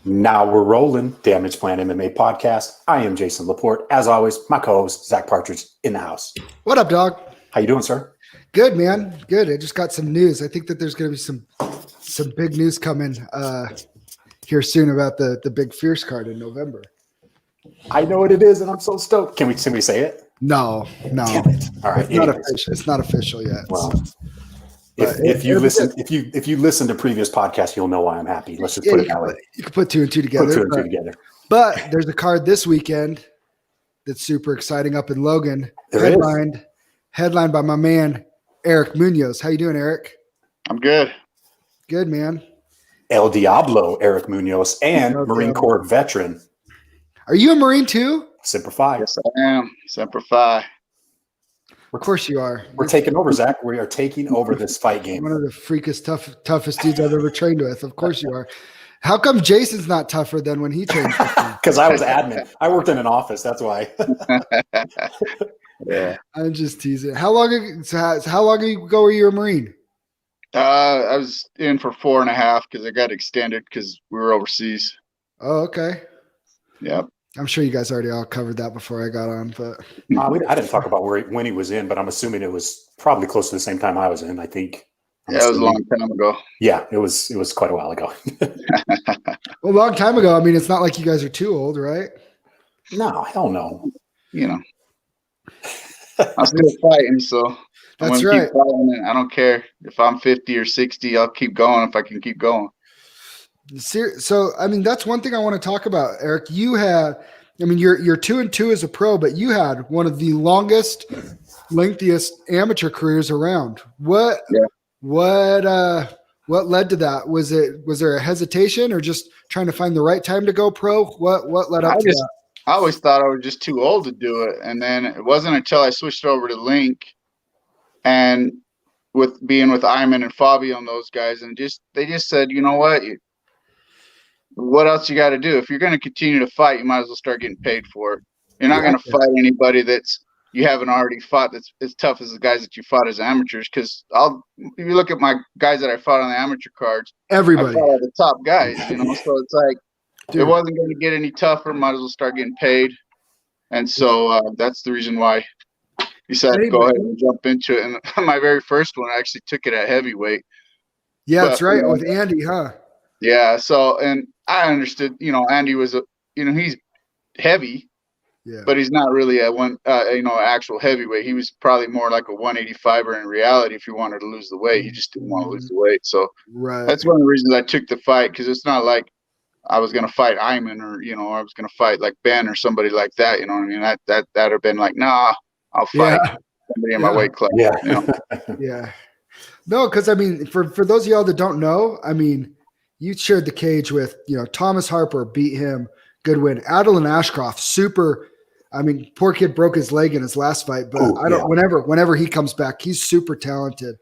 Now we're rolling. Damage Plan MMA podcast. I am Jason Laporte. As always, my co-host Zach Partridge in the house. What up, dog? How you doing, sir? Good, man. Good. I just got some news. I think that there's going to be some big news coming here soon about the big Fierce card in November. I know what it is, and I'm so stoked. Can we say it? No. Damn it. All right. It's not official yet. Well, if you listen to previous podcasts, you'll know why I'm happy. Let's just put it that way. You can put two and two together. But there's a card this weekend that's super exciting up in Logan. Headlined by my man Eric Munoz. How you doing, Eric? I'm good. Good, man. El Diablo, Eric Munoz, and Marine Corps veteran. Are you a Marine too? Semper Fi. Yes, I am. Semper Fi. Of course you are. We're taking over, Zach. We are taking over this fight game. One of the freakest, toughest dudes I've ever trained with. Of course you are. How come Jason's not tougher than when he trained? Because I was admin. I worked in an office. That's why. Yeah. I'm just teasing. How long ago were you a Marine? I was in for 4.5 because I got extended because we were overseas. Oh, okay. Yep. I'm sure you guys already all covered that before I got on, but I didn't talk about when he was in, but I'm assuming it was probably close to the same time I was in. I think. It was a long time ago. Yeah, it was quite a while ago. Well, a long time ago. I mean, it's not like you guys are too old, right? No, hell no. You know, I'm still fighting, so that's right. Keep fighting, I don't care if I'm 50 or 60. I'll keep going if I can keep going. So, I mean, that's one thing I want to talk about, Eric. You're 2-2 as a pro, but you had one of the lengthiest amateur careers around. What led to that? Was there a hesitation or just trying to find the right time to go pro? What led up to that? I always thought I was just too old to do it. And then it wasn't until I switched over to Link and with being with Iman and Fabio and those guys, and they just said, you know what else you got to do? If you're going to continue to fight, you might as well start getting paid for it. You're not going to fight anybody you haven't already fought that's as tough as the guys that you fought as amateurs. Because if you look at my guys that I fought on the amateur cards, everybody, I fought all the top guys, so it's like, dude, it wasn't going to get any tougher. Might as well start getting paid. And so that's the reason why I decided to go ahead and jump into it. And my very first one, I actually took it at heavyweight. Yeah, that's right. With Andy, huh? Yeah. So, and I understood, Andy was he's heavy, but he's not really actual heavyweight. He was probably more like a 185er in reality. If he wanted to lose the weight, he just didn't want to lose the weight. So that's one of the reasons I took the fight. Cause it's not like I was going to fight Iman or, I was going to fight like Ben or somebody like that. You know what I mean? That'd have been like, nah, I'll fight somebody in my weight class. Yeah. Yeah. No, because I mean, for those of y'all that don't know, I mean, you shared the cage with, Thomas Harper beat him, good win. Adeline Ashcroft, super. I mean, poor kid broke his leg in his last fight, but whenever he comes back, he's super talented.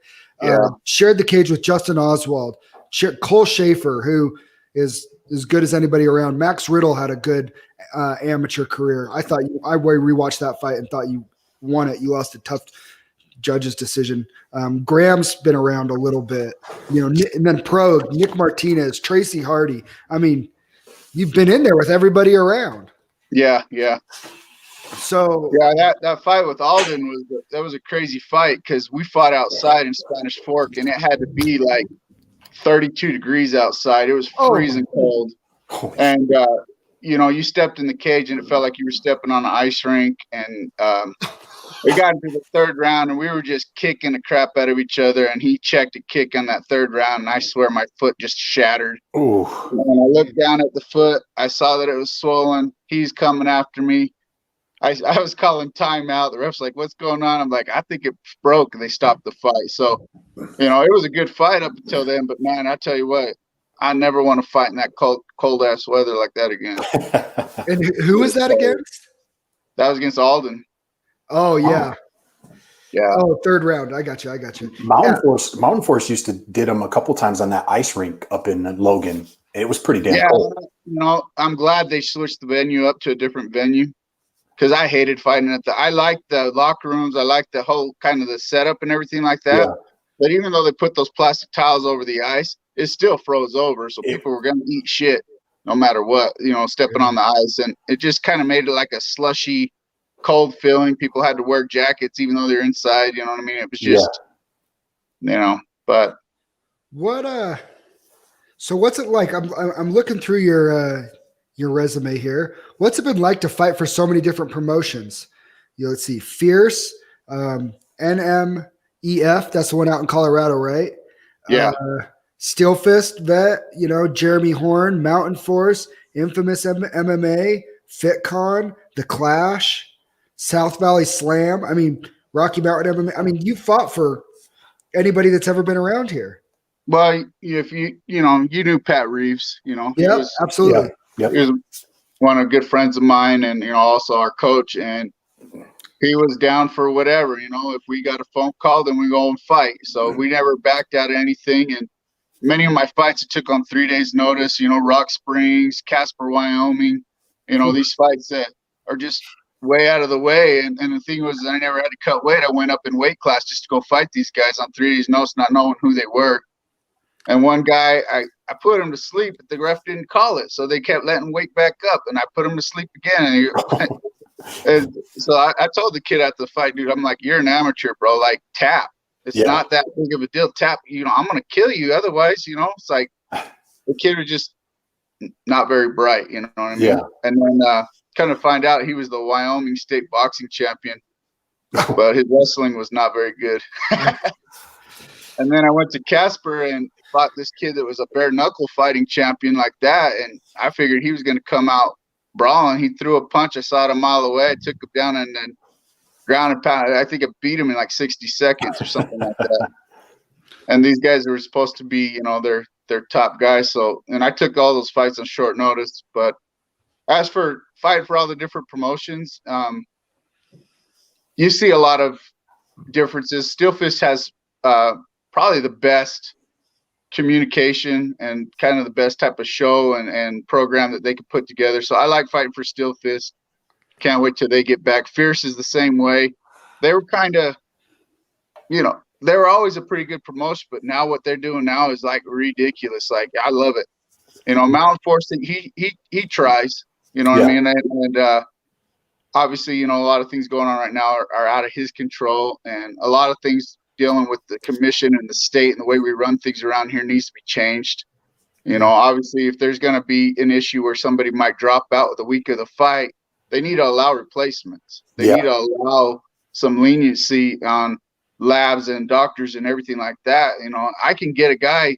Shared the cage with Justin Oswald, Cole Schaefer, who is as good as anybody around. Max Riddle had a good amateur career. I rewatched that fight and thought you won it. You lost a tough judge's decision. Graham's been around a little bit, and then pro Nick Martinez, Tracy Hardy. I mean, you've been in there with everybody around. Yeah. So that fight with Alden was a crazy fight because we fought outside in Spanish Fork and it had to be like 32 degrees outside. It was freezing cold. And you stepped in the cage and it felt like you were stepping on an ice rink. And we got into the third round and we were just kicking the crap out of each other. And he checked a kick on that third round, and I swear my foot just shattered. Ooh. And when I looked down at the foot, I saw that it was swollen. He's coming after me. I was calling timeout. The ref's like, "What's going on?" I'm like, "I think it broke," and they stopped the fight. So, it was a good fight up until then. But man, I tell you what, I never want to fight in that cold ass weather like that again. And who was that against? That was against Alden. Oh yeah. Yeah. Oh, third round. I got you. Mountain Force used to did them a couple times on that ice rink up in Logan. It was pretty damn cold. I'm glad they switched the venue up to a different venue. Because I hated fighting I liked the locker rooms. I liked the whole kind of the setup and everything like that. Yeah. But even though they put those plastic tiles over the ice, it still froze over. So people were going to eat shit. no matter what, stepping on the ice. And it just kind of made it like a slushy, cold feeling. People had to wear jackets even though they're inside. You know what I mean? It was just, but so what's it like? I'm looking through your resume here. What's it been like to fight for so many different promotions? Let's see, Fierce, NMEF, that's the one out in Colorado, right? Yeah. Steel Fist vet, Jeremy Horn, Mountain Force, Infamous MMA, FitCon, The Clash, South Valley Slam. I mean, Rocky Mountain MMA. I mean, you fought for anybody that's ever been around here. Well, if you knew Pat Reeves, Yeah, absolutely. He was one of the good friends of mine, and also our coach, and he was down for whatever. If we got a phone call, then we go and fight. So we never backed out of anything. And many of my fights I took on 3 days' notice. Rock Springs, Casper, Wyoming. These fights that are just way out of the way. And the thing was, I never had to cut weight. I went up in weight class just to go fight these guys on 3 days' notice, not knowing who they were. And one guy, I put him to sleep, but the ref didn't call it. So they kept letting him wake back up, and I put him to sleep again. And so I told the kid at the fight, dude, I'm like, you're an amateur, bro. Like, tap. It's not that big of a deal. Tap, I'm going to kill you. Otherwise, it's like the kid was just not very bright, you know what I mean? Yeah. And then kind of find out he was the Wyoming state boxing champion, but his wrestling was not very good. And then I went to Casper and fought this kid that was a bare knuckle fighting champion like that. And I figured he was going to come out brawling. He threw a punch. I saw it a mile away. I took him down and then ground and pound. I think I beat him in like 60 seconds or something like that. And these guys were supposed to be, they're top guys. So, and I took all those fights on short notice. But as for fighting for all the different promotions, you see a lot of differences. Steel Fist has probably the best communication and kind of the best type of show and program that they could put together. So I like fighting for Steel Fist. Can't wait till they get back. Fierce is the same way. They were kind of, they were always a pretty good promotion, but now what they're doing now is like ridiculous. Like, I love it. Mountain Force, he tries, what I mean? And obviously, a lot of things going on right now are out of his control, and a lot of things dealing with the commission and the state and the way we run things around here needs to be changed. Obviously, if there's going to be an issue where somebody might drop out with the week of the fight, they need to allow replacements. They need to allow some leniency on labs and doctors and everything like that. I can get a guy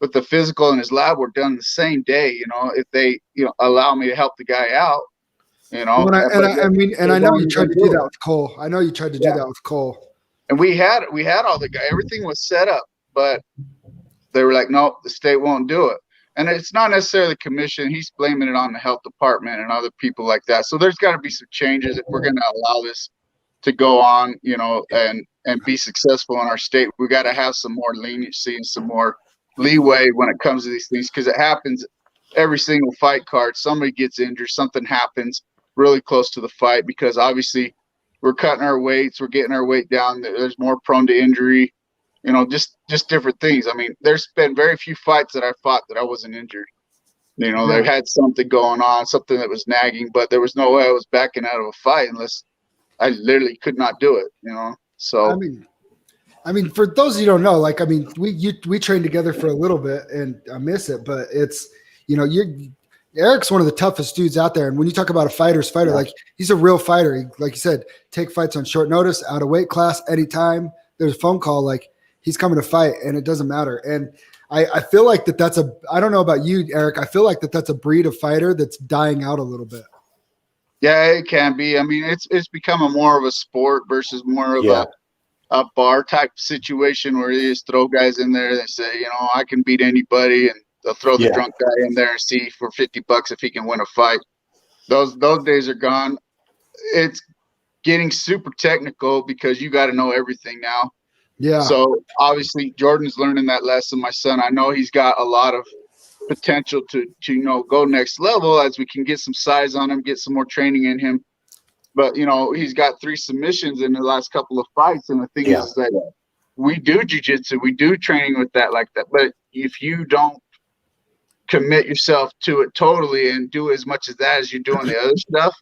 with the physical and his lab work done the same day, if they, allow me to help the guy out, Well, I know you tried to do that with Cole. I know you tried to do that with Cole. And we had all the guys, everything was set up, but they were like, no, the state won't do it. And it's not necessarily the commission. He's blaming it on the health department and other people like that. So there's got to be some changes if we're going to allow this to go on, and be successful in our state. We got to have some more leniency and some more leeway when it comes to these things, because it happens every single fight card. Somebody gets injured, something happens really close to the fight, because obviously we're cutting our weights, we're getting our weight down. There's more prone to injury, just different things. I mean, there's been very few fights that I fought that I wasn't injured. They had something going on, something that was nagging, but there was no way I was backing out of a fight unless I literally could not do it, So I mean, for those of you who don't know, like, I mean, we trained together for a little bit, and I miss it, but it's, Eric's one of the toughest dudes out there. And when you talk about a fighter's fighter, like, he's a real fighter. He, like you said, take fights on short notice, out of weight class, anytime there's a phone call, like, he's coming to fight, and it doesn't matter. And I feel like that's I don't know about you, Eric. I feel like that's a breed of fighter that's dying out a little bit. Yeah, it can be. I mean, it's become more of a sport versus more of a bar type situation where you just throw guys in there. They say, I can beat anybody, and they'll throw the drunk guy in there and see for $50 if he can win a fight. Those days are gone. It's getting super technical because you got to know everything now. Yeah. So obviously Jordan's learning that lesson. My son, I know he's got a lot of potential to go next level as we can get some size on him, get some more training in him. But he's got 3 submissions in the last couple of fights, and the thing is that we do jiu-jitsu, we do training with that like that. But if you don't commit yourself to it totally and do as much of that as you're doing the other stuff,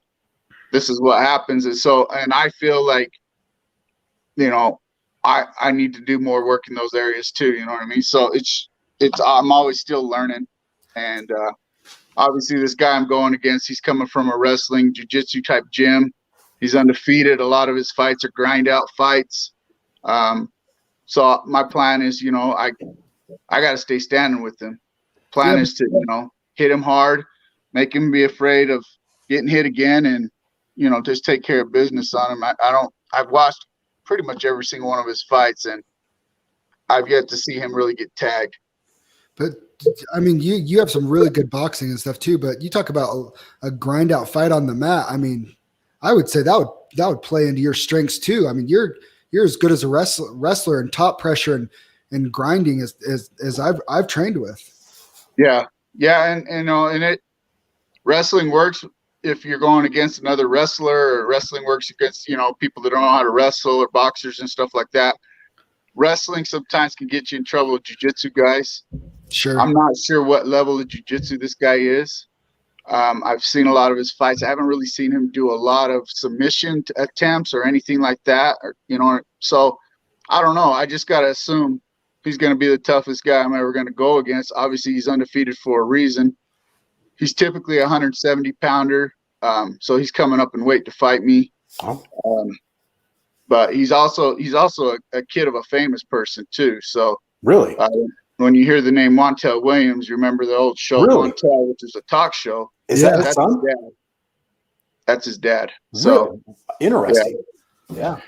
this is what happens. And I feel like, you know, I need to do more work in those areas too. You know what I mean? So I'm always still learning. And obviously this guy I'm going against, he's coming from a wrestling jiu-jitsu type gym. He's undefeated. A lot of his fights are grind out fights. So my plan is, you know, I got to stay standing with him. Plan is to, you know, hit him hard, make him be afraid of getting hit again, and, you know, just take care of business on him. I've watched pretty much every single one of his fights, and I've yet to see him really get tagged. But I mean, you have some really good boxing and stuff too, but you talk about a grind out fight on the mat. I mean, I would say that would play into your strengths too. I mean, you're as good as a wrestler and top pressure and grinding as I've trained with. Yeah. And you know, and wrestling works if you're going against another wrestler, or wrestling works against, you know, people that don't know how to wrestle, or boxers and stuff like that. Wrestling sometimes can get you in trouble with jiu-jitsu guys. Sure. I'm not sure what level of jiu-jitsu this guy is. I've seen a lot of his fights. I haven't really seen him do a lot of submission attempts or anything like that, or, you know, so I don't know. I just got to assume he's going to be the toughest guy I'm ever going to go against. Obviously, he's undefeated for a reason. He's typically a 170-pounder, so he's coming up in weight to fight me. But he's also a kid of a famous person too. So really, when you hear the name Montel Williams, you remember the old show Montel, which is a talk show. Is that his son? His dad. That's his dad. So interesting. Yeah.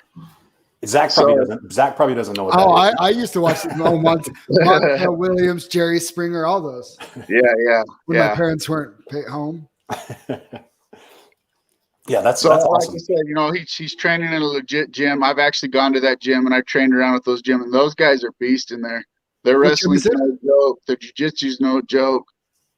Zach probably doesn't know what that is. I used to watch Montel Williams, Jerry Springer, all those. Yeah. When my parents weren't home. Yeah, that's awesome. Like I said, you know, he's training in a legit gym. I've actually gone to that gym and I trained around with those gyms, and those guys are beasts in there. Their wrestling's no joke. Their jiu-jitsu's no joke.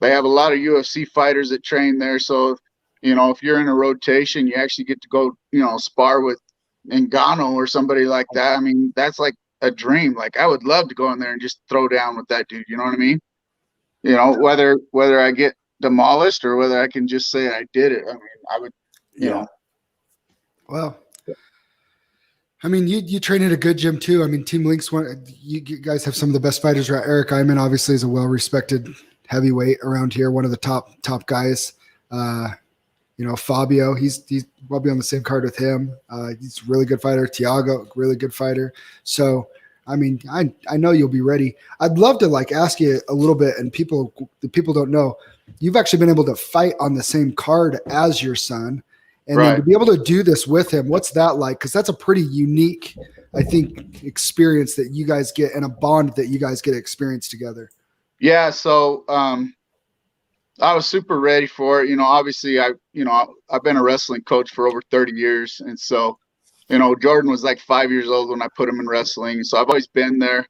They have a lot of UFC fighters that train there. So, you know, if you're in a rotation, you actually get to go, you know, spar with Ngannou or somebody like that. I mean, that's like a dream. Like, I would love to go in there and just throw down with that dude. You know what I mean? You know, whether I get demolished or whether I can just say I did it. I mean, I would, you know. Well, I mean, you train at a good gym too. I mean, Team Link's you guys have some of the best fighters, right? Eric Iman obviously is a well-respected heavyweight around here, one of the top guys. You know, Fabio, he's I'll be on the same card with him. He's a really good fighter. Tiago, really good fighter. So, I mean, I know you'll be ready. I'd love to like ask you a little bit, and the people don't know, you've actually been able to fight on the same card as your son. And then to be able to do this with him, what's that like? Because that's a pretty unique, I think, experience that you guys get, and a bond that you guys get to experience together. Yeah. So I was super ready for it. You know, obviously I've been a wrestling coach for over 30 years. And so, you know, Jordan was like 5 years old when I put him in wrestling. So I've always been there,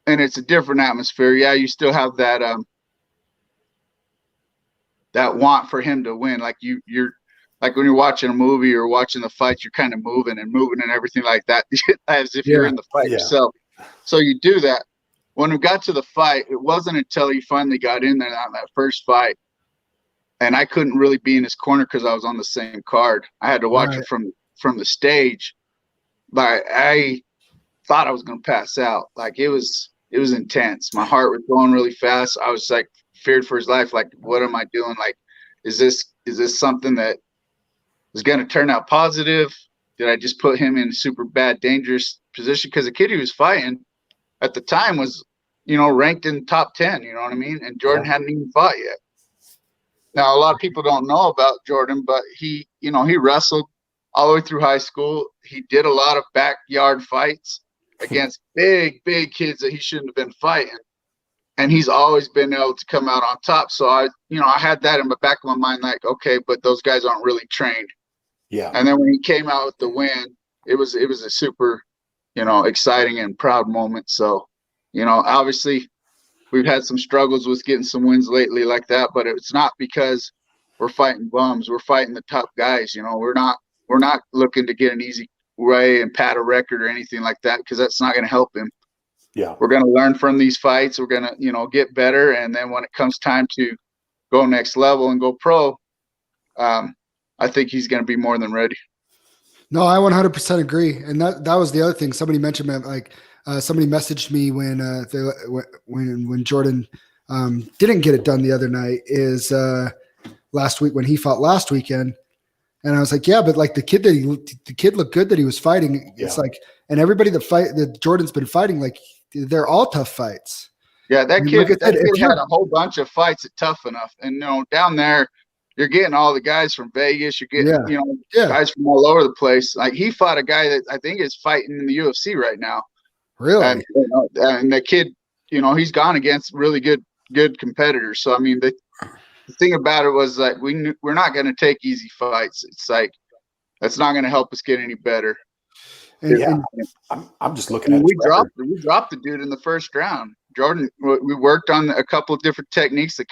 and it's a different atmosphere. Yeah. You still have that want for him to win. Like you're like when you're watching a movie or watching the fight, you're kind of moving and everything like that, as if you're in the fight yourself. So you do that. When we got to the fight, it wasn't until he finally got in there on that first fight, and I couldn't really be in his corner because I was on the same card. I had to watch it from the stage, but I thought I was going to pass out. Like it was intense. My heart was going really fast. I was like feared for his life. Like, what am I doing? Like, is this something that was going to turn out positive? Did I just put him in a super bad, dangerous position? Because the kid he was fighting at the time was, you know, ranked in top 10, you know what I mean? And Jordan hadn't even fought yet. Now, a lot of people don't know about Jordan, but he wrestled all the way through high school. He did a lot of backyard fights against big kids that he shouldn't have been fighting. And he's always been able to come out on top. So I had that in the back of my mind, like, okay, but those guys aren't really trained. Yeah. And then when he came out with the win, it was a super, you know, exciting and proud moment. So, you know, obviously we've had some struggles with getting some wins lately like that, but it's not because we're fighting bums. We're fighting the top guys. You know, we're not looking to get an easy way and pad a record or anything like that, because that's not going to help him. Yeah. We're going to learn from these fights. We're going to, get better. And then when it comes time to go next level and go pro, I think he's going to be more than ready. No, I 100% agree. And that was the other thing. Somebody mentioned, somebody messaged me when Jordan didn't get it done the other night is last week when he fought last weekend. And I was like, yeah, but like the kid looked good that he was fighting. It's like, and everybody that Jordan's been fighting, like they're all tough fights. Yeah, that kid, like that kid had a whole bunch of fights at Tough Enough. And, down there, you're getting all the guys from Vegas. You're getting, guys from all over the place. Like he fought a guy that I think is fighting in the UFC right now. Really? And the kid, he's gone against really good competitors. So, I mean, the thing about it was like we're not going to take easy fights. It's like that's not going to help us get any better. I'm just looking at we dropped the dude in the first round. Jordan, we worked on a couple of different techniques. The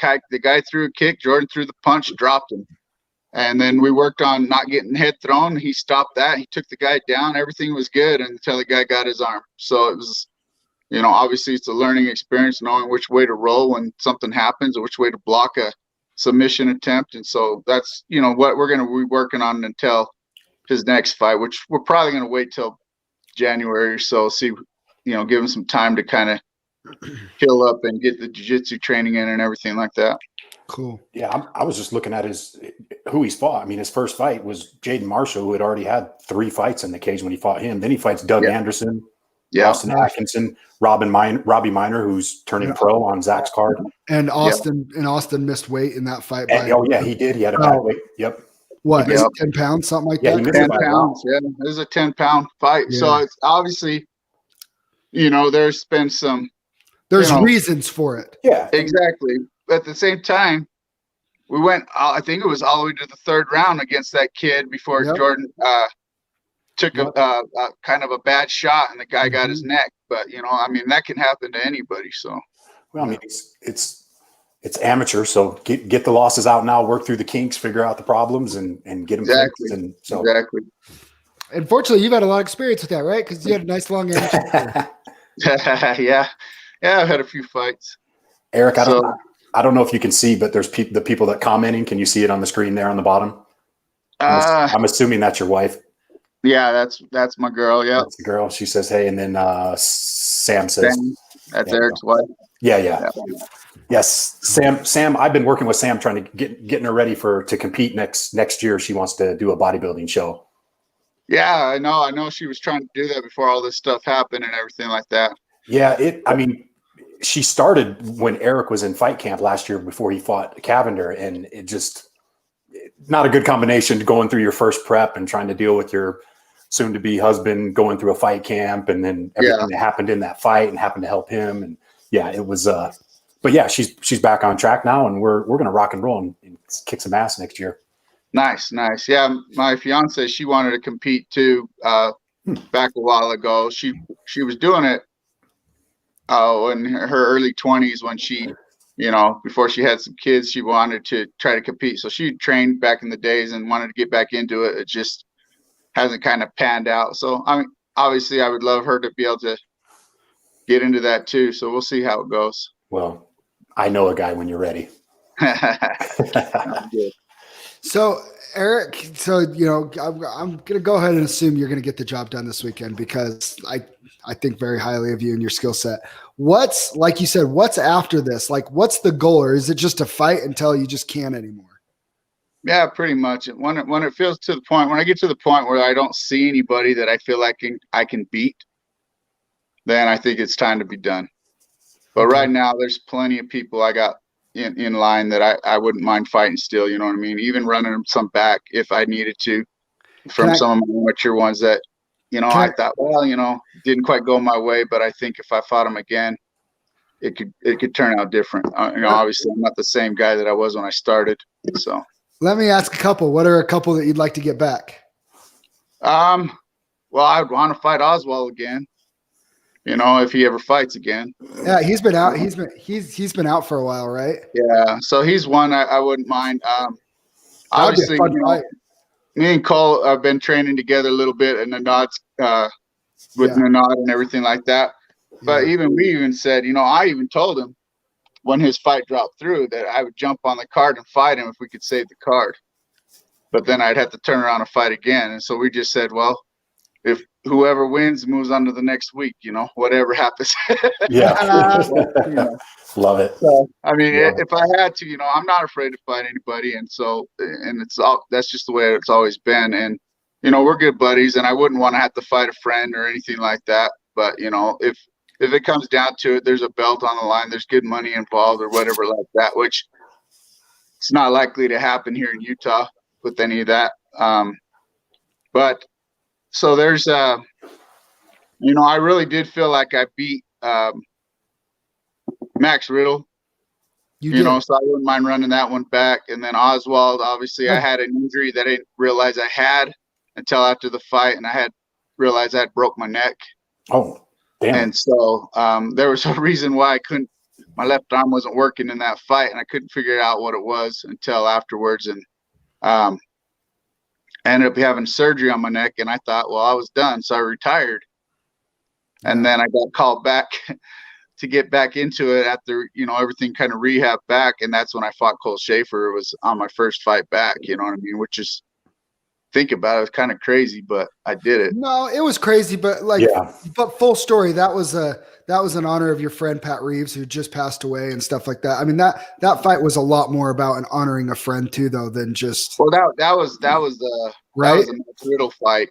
guy threw a kick, Jordan threw the punch, dropped him, and then we worked on not getting head thrown. He stopped that. He took the guy down. Everything was good until the guy got his arm. So it was. Obviously it's a learning experience, knowing which way to roll when something happens or which way to block a submission attempt. And so that's, what we're going to be working on until his next fight, which we're probably going to wait till January or so, see, give him some time to kind of heal up and get the jiu-jitsu training in and everything like that. Cool. Yeah. I was just looking at who he's fought. I mean, his first fight was Jaden Marshall, who had already had 3 fights in the cage when he fought him. Then he fights Doug Anderson, Austin Atkinson, Robbie Minor, who's turning pro on Zach's card. And Austin missed weight in that fight. He did. He had a bad weight. Yep. What, 10 pounds, something like that? He missed 10 pounds. Yeah, it was a 10-pound fight. Yeah. So it's obviously, there's been some. There's reasons for it. Yeah, exactly. But at the same time, we went. I think it was all the way to the 3rd round against that kid before Jordan took a kind of a bad shot and the guy got his neck. But that can happen to anybody. So, well, I mean, it's amateur, so get the losses out now, work through the kinks, figure out the problems, and get them fixed. And so, exactly. Unfortunately, you've had a lot of experience with that, right? Because you had a nice long amateur career. Yeah, I've had a few fights. Eric, I don't know if you can see, but there's the people that commenting. Can you see it on the screen there on the bottom? I'm assuming that's your wife. Yeah, that's my girl. Yeah, that's the girl. She says, "Hey," and then Sam says, "That's Eric's wife." Yeah. Yes, Sam. I've been working with Sam trying to getting her ready to compete next year. She wants to do a bodybuilding show. Yeah, I know. She was trying to do that before all this stuff happened and everything like that. Yeah, she started when Eric was in fight camp last year before he fought Cavender, and it just not a good combination going through your first prep and trying to deal with your soon-to-be husband going through a fight camp, and then everything that happened in that fight and happened to help him. And it was. But yeah, she's back on track now, and we're gonna rock and roll and kick some ass next year. Nice. Yeah, my fiance, she wanted to compete too. Back a while ago, she was doing it. In her early 20s when she, before she had some kids, she wanted to try to compete. So she trained back in the days and wanted to get back into it. It just hasn't kind of panned out. So, obviously I would love her to be able to get into that too. So we'll see how it goes. Well, I know a guy when you're ready. So Eric, I'm going to go ahead and assume you're going to get the job done this weekend because I think very highly of you and your skill set. What's, like you said, what's after this? Like, what's the goal, or is it just to fight until you just can't anymore? Yeah, pretty much. When it feels to the point, when I get to the point where I don't see anybody that I feel like I can beat, then I think it's time to be done. But right now, there's plenty of people I got in line that I wouldn't mind fighting still. You know what I mean? Even running some back if I needed to from some of my amateur ones that, I thought, didn't quite go my way, but I think if I fought them again, it could turn out different. Obviously I'm not the same guy that I was when I started. So let me ask a couple. What are a couple that you'd like to get back? Well, I'd want to fight Oswald again. If he ever fights again. Yeah, he's been out. He's been out for a while, right? Yeah, so he's one I wouldn't mind. Obviously, me and Cole have been training together a little bit, and the nods with Nanad and everything like that. But we even said, I even told him when his fight dropped through that I would jump on the card and fight him if we could save the card. But then I'd have to turn around and fight again. And so we just said, well, if whoever wins moves on to the next week, whatever happens. Yeah. Love it. So, I mean, if I had to, I'm not afraid to fight anybody. And so, that's just the way it's always been. And, we're good buddies, and I wouldn't want to have to fight a friend or anything like that. But, if it comes down to it, there's a belt on the line, there's good money involved or whatever like that, which it's not likely to happen here in Utah with any of that. But so there's, I really did feel like I beat Max Riddle. So I wouldn't mind running that one back. And then Oswald, obviously, I had an injury that I didn't realize I had until after the fight, and I had realized I had broke my neck. Oh, damn. And so there was a reason why my left arm wasn't working in that fight, and I couldn't figure out what it was until afterwards. And I ended up having surgery on my neck, and I thought, well, I was done. So I retired. And then I got called back to get back into it after, everything kind of rehab back. And that's when I fought Cole Schaefer. It was on my first fight back, you know what I mean? Which is, think about it, it's kind of crazy, but I did it. No, it was crazy, but but full story. That was in honor of your friend Pat Reeves, who just passed away and stuff like that. I mean, that fight was a lot more about an honoring a friend too, though, than just. Well, that was the Max Riddle fight.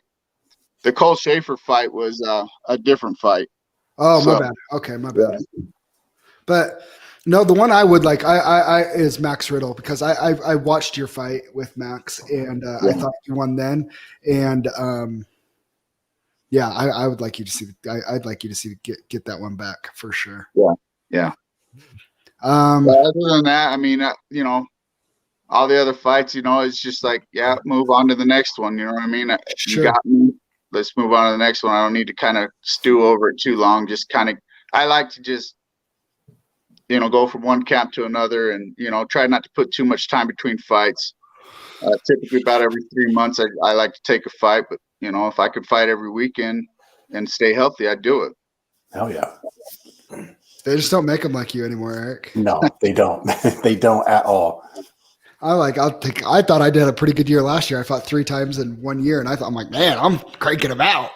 The Cole Schaefer fight was a different fight. Oh, my bad. Okay, my bad. Yeah. But no, the one I would like I is Max Riddle, because I watched your fight with Max, and I thought you won then, and I would like you to see. I'd like you to see get that one back for sure. Yeah. But other than that, I mean, all the other fights, it's just like, move on to the next one. You know what I mean? Sure. You got me. Let's move on to the next one. I don't need to kind of stew over it too long. Just kind of, I like to just, go from one camp to another, and, try not to put too much time between fights. Typically about every 3 months, I like to take a fight, but, if I could fight every weekend and stay healthy, I'd do it. Hell yeah. They just don't make them like you anymore, Eric. No, they don't. They don't at all. I thought I did a pretty good year last year. I fought 3 times in 1 year, and I'm like, man, I'm cranking them out.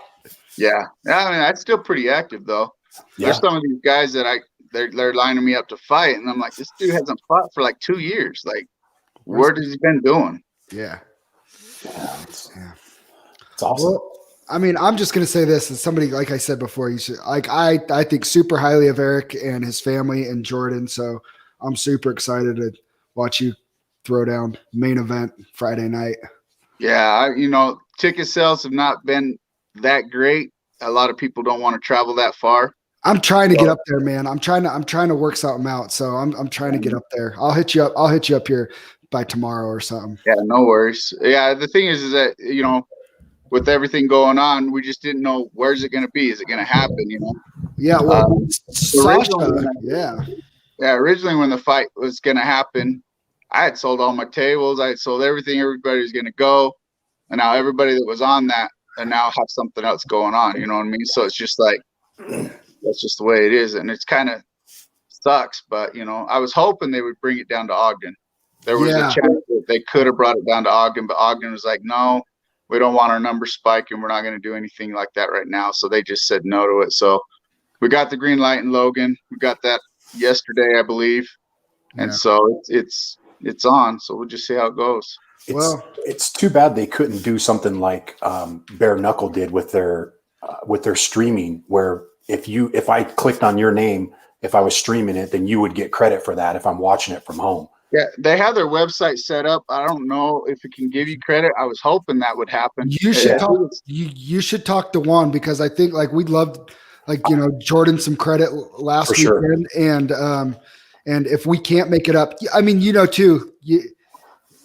Yeah. I mean, that's still pretty active though. Yeah. There's some of these guys that they're lining me up to fight, and I'm like, this dude hasn't fought for like 2 years. Like, what has he been doing? Yeah. It's awesome. Well, I mean, I'm just gonna say this as somebody, like I said before, you should I think super highly of Eric and his family and Jordan. So I'm super excited to watch you throw down main event Friday night. Yeah, ticket sales have not been that great. A lot of people don't want to travel that far. I'm trying to get up there, man. I'm trying to work something out. So I'm trying to get up there. I'll hit you up here by tomorrow or something. Yeah, no worries. Yeah, the thing is that, with everything going on, we just didn't know, where's it going to be? Is it going to happen, Yeah, well, originally when the fight was going to happen, I had sold all my tables. I had sold everything. Everybody was going to go. And now everybody that was on that and now have something else going on. You know what I mean? So it's just like, that's just the way it is. And it's kind of sucks. But, I was hoping they would bring it down to Ogden. There was a chance that they could have brought it down to Ogden, but Ogden was like, no, we don't want our numbers spiking. We're not going to do anything like that right now. So they just said no to it. So we got the green light in Logan. We got that yesterday, I believe. And so it's on. So we'll just see how it goes. It's too bad they couldn't do something like Bare Knuckle did with their streaming, where if I clicked on your name, if I was streaming it, then you would get credit for that if I'm watching it from home. Yeah, they have their website set up. I don't know if it can give you credit. I was hoping that would happen. You should talk to Juan, because I think we'd love Jordan some credit last weekend, and if we can't make it up, I mean, too.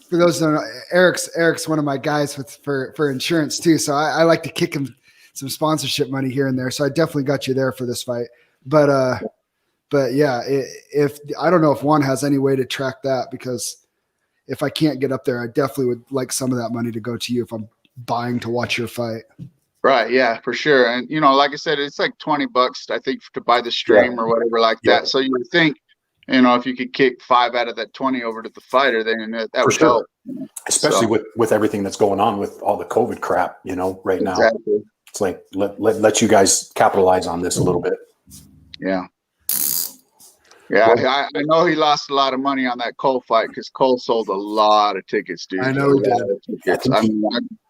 For those that don't know, Eric's one of my guys for insurance too, so I like to kick him some sponsorship money here and there. So I definitely got you there for this fight, but yeah, if I don't know if Juan has any way to track that, because if I can't get up there, I definitely would like some of that money to go to you if I'm buying to watch your fight. Right. Yeah, for sure. And, like I said, it's like $20, I think, to buy the stream or whatever like that. So you would think, if you could kick 5 out of that 20 over to the fighter, then that For would sure. help. Especially with everything that's going on with all the COVID crap, right now. Exactly. It's like, let you guys capitalize on this a little bit. Yeah. Yeah, I know he lost a lot of money on that Cole fight because Cole sold a lot of tickets, dude. I know he did. I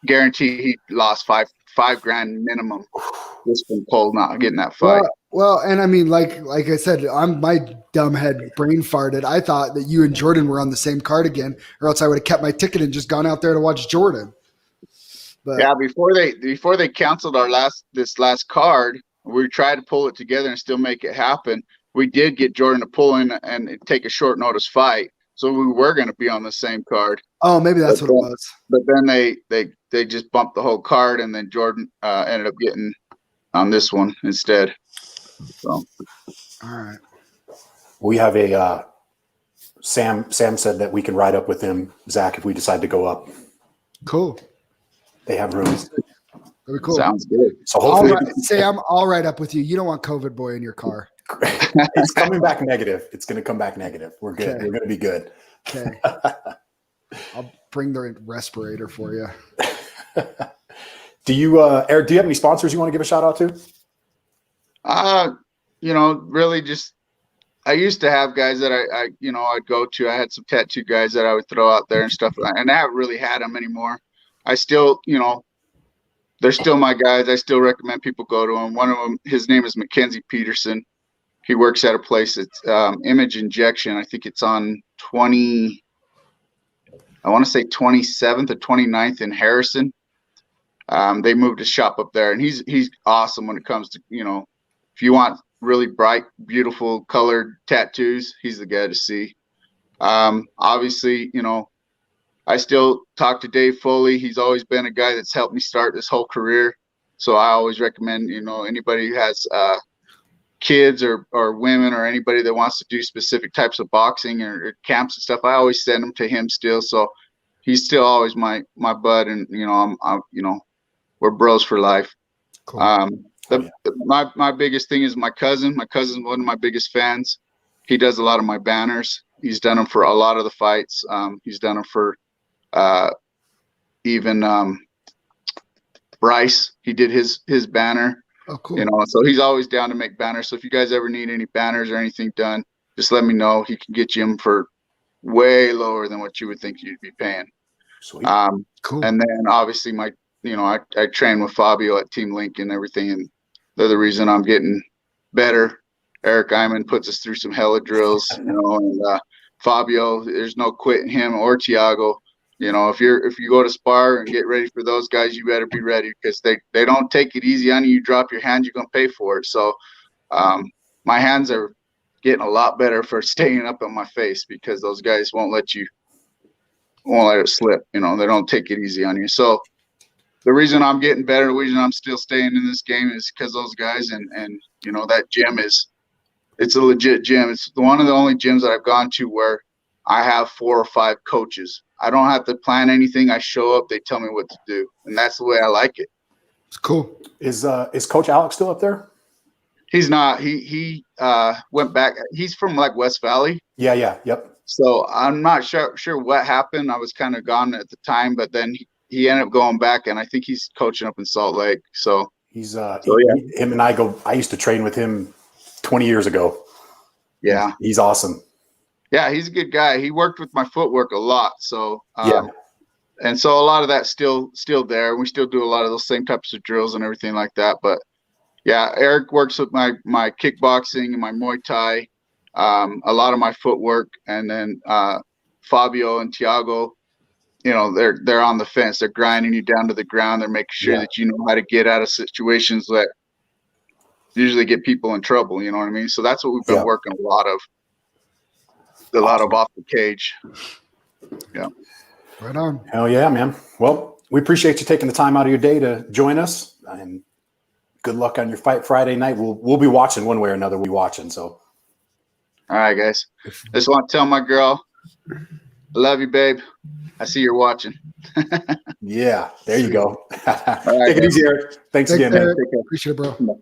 guarantee he lost five grand minimum just from Cole not getting that fight. Well, and I mean, like I said, my dumb head brain farted. I thought that you and Jordan were on the same card again, or else I would have kept my ticket and just gone out there to watch Jordan. But yeah, before they canceled this last card, we tried to pull it together and still make it happen. We did get Jordan to pull in and take a short notice fight, so we were going to be on the same card. Oh, maybe that's what it was. But then they just bumped the whole card, and then Jordan ended up getting on this one instead. So, all right. We have a Sam said that we can ride up with him, Zach, if we decide to go up. Cool. They have rooms. That'd be cool. Sounds good. So hopefully, Sam, I'll ride up with you. You don't want COVID boy in your car. It's coming back negative. It's going to come back negative. We're good. Okay. We're going to be good. Okay. I'll bring the respirator for you. Do you, Eric, do you have any sponsors you want to give a shout out to? Really just, I used to have guys that I'd go to. I had some tattoo guys that I would throw out there and stuff, and I haven't really had them anymore. I still, they're still my guys. I still recommend people go to them. One of them, his name is Mackenzie Peterson. He works at a place that's Image Injection. I think it's on 27th or 29th in Harrison. They moved his shop up there, and he's awesome when it comes to, if you want really bright, beautiful colored tattoos, he's the guy to see. Obviously, I still talk to Dave Foley. He's always been a guy that's helped me start this whole career. So I always recommend, anybody who has kids or women or anybody that wants to do specific types of boxing or camps and stuff, I always send them to him still. So he's still always my bud, and I'm we're bros for life. Cool. My biggest thing is my cousin. My cousin's one of my biggest fans. He does a lot of my banners. He's done them for a lot of the fights. He's done them for even Bryce. He did his banner. Oh, cool. So he's always down to make banners. So if you guys ever need any banners or anything done, just let me know. He can get you them for way lower than what you would think you'd be paying. Sweet. Cool. And then obviously I train with Fabio at Team Link and everything, and they're the reason I'm getting better. Eric Iman puts us through some hella drills, and Fabio, there's no quitting him or Tiago. If you go to spar and get ready for those guys, you better be ready, because they don't take it easy on you. You drop your hand, you're gonna pay for it. So my hands are getting a lot better for staying up on my face, because those guys won't let it slip. They don't take it easy on you. So the reason I'm getting better, the reason I'm still staying in this game is because those guys, and that gym it's a legit gym. It's one of the only gyms that I've gone to where I have 4 or 5 coaches. I don't have to plan anything. I show up, they tell me what to do, and that's the way I like it. It's cool. Is Coach Alex still up there? He's not. He went back. He's from like West Valley. Yeah. Yep. So I'm not sure what happened. I was kind of gone at the time, but then he ended up going back, and I think he's coaching up in Salt Lake. So he's him and I used to train with him 20 years ago. Yeah. He's awesome. Yeah, he's a good guy. He worked with my footwork a lot. So and so a lot of that's still there. We still do a lot of those same types of drills and everything like that. But yeah, Eric works with my kickboxing and my Muay Thai, a lot of my footwork, and then Fabio and Tiago, they're on the fence. They're grinding you down to the ground. They're making sure that you know how to get out of situations that usually get people in trouble. You know what I mean? So that's what we've been working a lot of off the cage. Yeah. Right on. Hell yeah, man. Well, we appreciate you taking the time out of your day to join us, and good luck on your fight Friday night. We'll be watching one way or another. We'll be watching. So, all right, guys. I just want to tell my girl, I love you, babe. I see you're watching. Yeah, there you go. right, Take it easy, Eric. Thanks again, man. Eric. Appreciate it, bro.